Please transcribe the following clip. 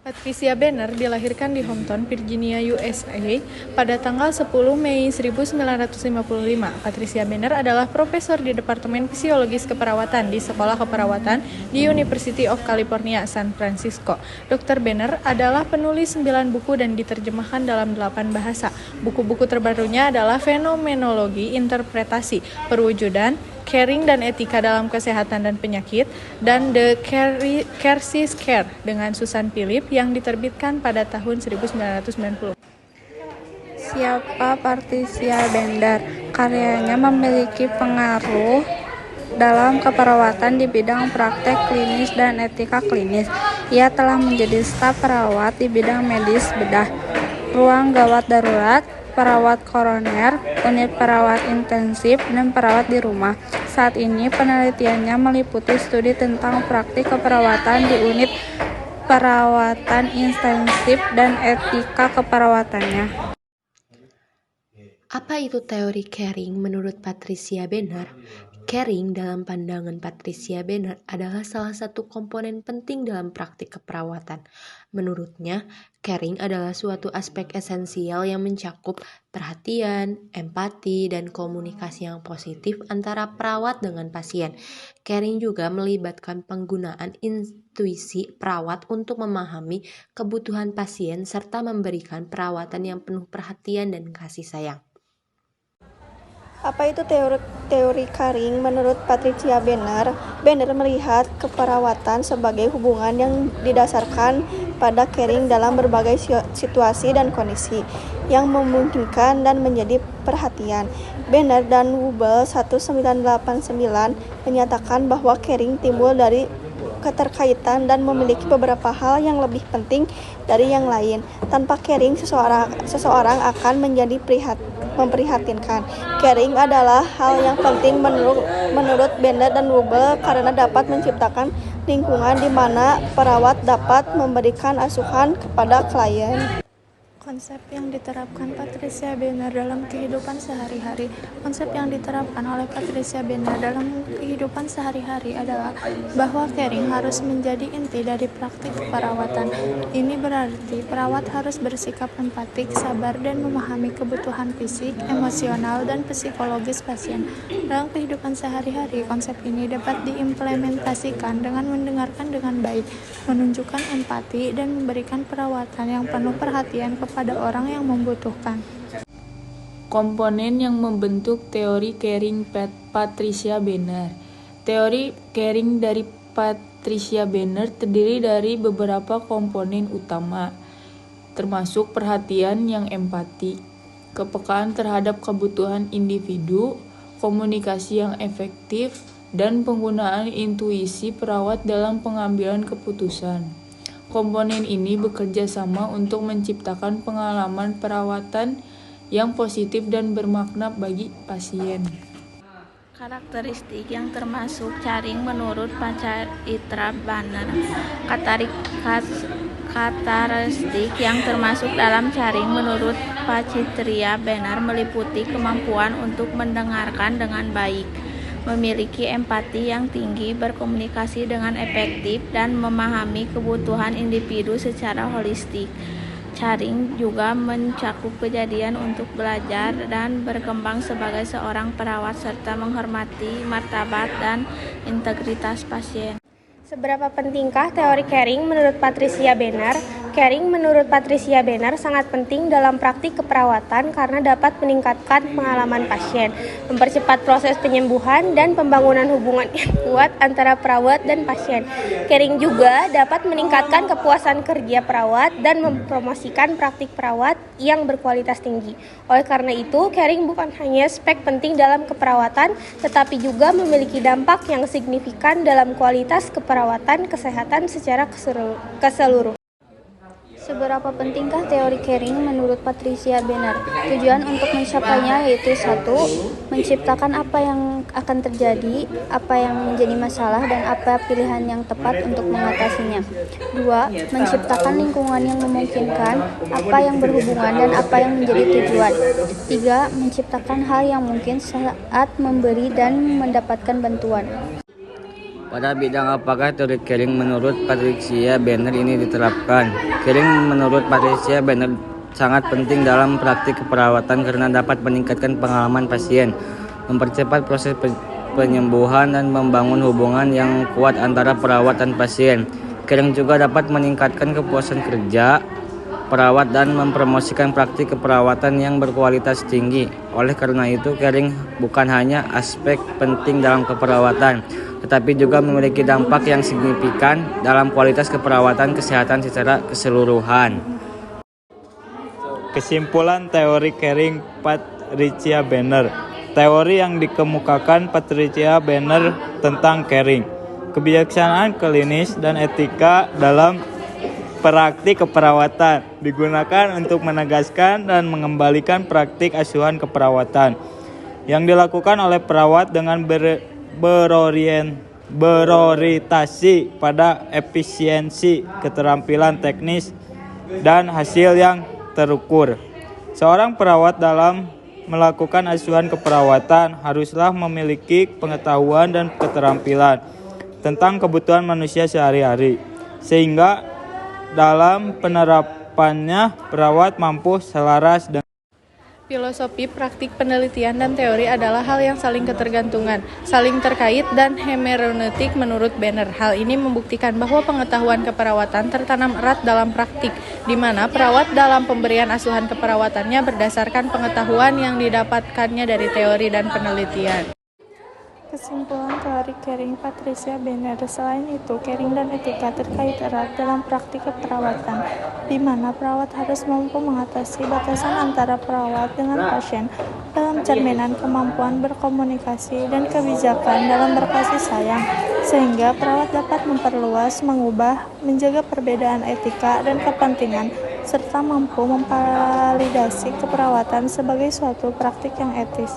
Patricia Benner dilahirkan di Hampton, Virginia, USA pada tanggal 10 Mei 1955. Patricia Benner adalah profesor di Departemen Fisiologis Keperawatan di Sekolah Keperawatan di University of California, San Francisco. Dr. Benner adalah penulis 9 buku dan diterjemahkan dalam 8 bahasa. Buku-buku terbarunya adalah Fenomenologi Interpretasi Perwujudan, Caring dan Etika dalam Kesehatan dan Penyakit, dan The Crisis Care dengan Susan Philip yang diterbitkan pada tahun 1990. Siapa Patricia Benner? Karyanya memiliki pengaruh dalam keperawatan di bidang praktek klinis dan etika klinis. Ia telah menjadi staf perawat di bidang medis bedah, ruang gawat darurat, perawat koroner, unit perawat intensif, dan perawat di rumah. Saat ini penelitiannya meliputi studi tentang praktik keperawatan di unit perawatan intensif dan etika keperawatannya. Apa itu teori caring menurut Patricia Benner? Caring dalam pandangan Patricia Benner adalah salah satu komponen penting dalam praktik keperawatan. Menurutnya, caring adalah suatu aspek esensial yang mencakup perhatian, empati, dan komunikasi yang positif antara perawat dengan pasien. Caring juga melibatkan penggunaan intuisi perawat untuk memahami kebutuhan pasien serta memberikan perawatan yang penuh perhatian dan kasih sayang. Apa itu teori caring menurut Patricia Benner? Benner melihat keperawatan sebagai hubungan yang didasarkan pada caring dalam berbagai situasi dan kondisi yang memungkinkan dan menjadi perhatian. Benner dan Wubel 1989 menyatakan bahwa caring timbul dari keterkaitan dan memiliki beberapa hal yang lebih penting dari yang lain. Tanpa caring, seseorang akan menjadi memprihatinkan. Caring adalah hal yang penting menurut Benner dan Wubel karena dapat menciptakan lingkungan di mana perawat dapat memberikan asuhan kepada klien. Konsep yang diterapkan Patricia Benner dalam kehidupan sehari-hari. Konsep yang diterapkan oleh Patricia Benner dalam kehidupan sehari-hari adalah bahwa caring harus menjadi inti dari praktik perawatan. Ini berarti perawat harus bersikap empatik, sabar, dan memahami kebutuhan fisik, emosional, dan psikologis pasien. Dalam kehidupan sehari-hari, konsep ini dapat diimplementasikan dengan mendengarkan dengan baik, menunjukkan empati, dan memberikan perawatan yang penuh perhatian kepada orang yang membutuhkan. Komponen yang membentuk teori caring Patricia Benner. Teori caring dari Patricia Benner terdiri dari beberapa komponen utama, termasuk perhatian yang empati, kepekaan terhadap kebutuhan individu, komunikasi yang efektif, dan penggunaan intuisi perawat dalam pengambilan keputusan. Komponen ini bekerja sama untuk menciptakan pengalaman perawatan yang positif dan bermakna bagi pasien. Karakteristik yang termasuk caring menurut Patricia Benner. Karakteristik yang termasuk dalam caring menurut Patricia Benner meliputi kemampuan untuk mendengarkan dengan baik, memiliki empati yang tinggi, berkomunikasi dengan efektif, dan memahami kebutuhan individu secara holistik. Caring juga mencakup kejadian untuk belajar dan berkembang sebagai seorang perawat serta menghormati martabat dan integritas pasien. Seberapa pentingkah teori caring menurut Patricia Benner? Caring menurut Patricia Benner sangat penting dalam praktik keperawatan karena dapat meningkatkan pengalaman pasien, mempercepat proses penyembuhan, dan pembangunan hubungan yang kuat antara perawat dan pasien. Caring juga dapat meningkatkan kepuasan kerja perawat dan mempromosikan praktik perawat yang berkualitas tinggi. Oleh karena itu, caring bukan hanya aspek penting dalam keperawatan, tetapi juga memiliki dampak yang signifikan dalam kualitas keperawatan kesehatan secara keseluruhan. Seberapa pentingkah teori caring menurut Patricia Benner? Tujuan untuk mencapainya yaitu 1. Menciptakan apa yang akan terjadi, apa yang menjadi masalah, dan apa pilihan yang tepat untuk mengatasinya. 2. Menciptakan lingkungan yang memungkinkan, apa yang berhubungan dan apa yang menjadi tujuan. 3. Menciptakan hal yang mungkin saat memberi dan mendapatkan bantuan. Pada bidang apakah teori caring menurut Patricia Benner ini diterapkan? Caring menurut Patricia Benner sangat penting dalam praktik keperawatan karena dapat meningkatkan pengalaman pasien, mempercepat proses penyembuhan dan membangun hubungan yang kuat antara perawat dan pasien. Caring juga dapat meningkatkan kepuasan kerja perawat dan mempromosikan praktik keperawatan yang berkualitas tinggi. Oleh karena itu, caring bukan hanya aspek penting dalam keperawatan, tetapi juga memiliki dampak yang signifikan dalam kualitas keperawatan kesehatan secara keseluruhan. Kesimpulan teori caring Patricia Benner. Teori yang dikemukakan Patricia Benner tentang caring, kebijaksanaan klinis dan etika dalam praktik keperawatan digunakan untuk menegaskan dan mengembalikan praktik asuhan keperawatan yang dilakukan oleh perawat dengan berorientasi pada efisiensi, keterampilan teknis, dan hasil yang terukur. Seorang perawat dalam melakukan asuhan keperawatan haruslah memiliki pengetahuan dan keterampilan tentang kebutuhan manusia sehari-hari, sehingga dalam penerapannya perawat mampu selaras dengan Filosofi, praktik, penelitian, dan teori adalah hal yang saling ketergantungan, saling terkait, dan hermeneutik menurut Benner. Hal ini membuktikan bahwa pengetahuan keperawatan tertanam erat dalam praktik, di mana perawat dalam pemberian asuhan keperawatannya berdasarkan pengetahuan yang didapatkannya dari teori dan penelitian. Kesimpulan teori caring Patricia Benner. Selain itu, caring dan etika terkait erat dalam praktik keperawatan, di mana perawat harus mampu mengatasi batasan antara perawat dengan pasien dalam cerminan kemampuan berkomunikasi dan kebijakan dalam berkasih sayang, sehingga perawat dapat memperluas, mengubah, menjaga perbedaan etika dan kepentingan, serta mampu memvalidasi keperawatan sebagai suatu praktik yang etis.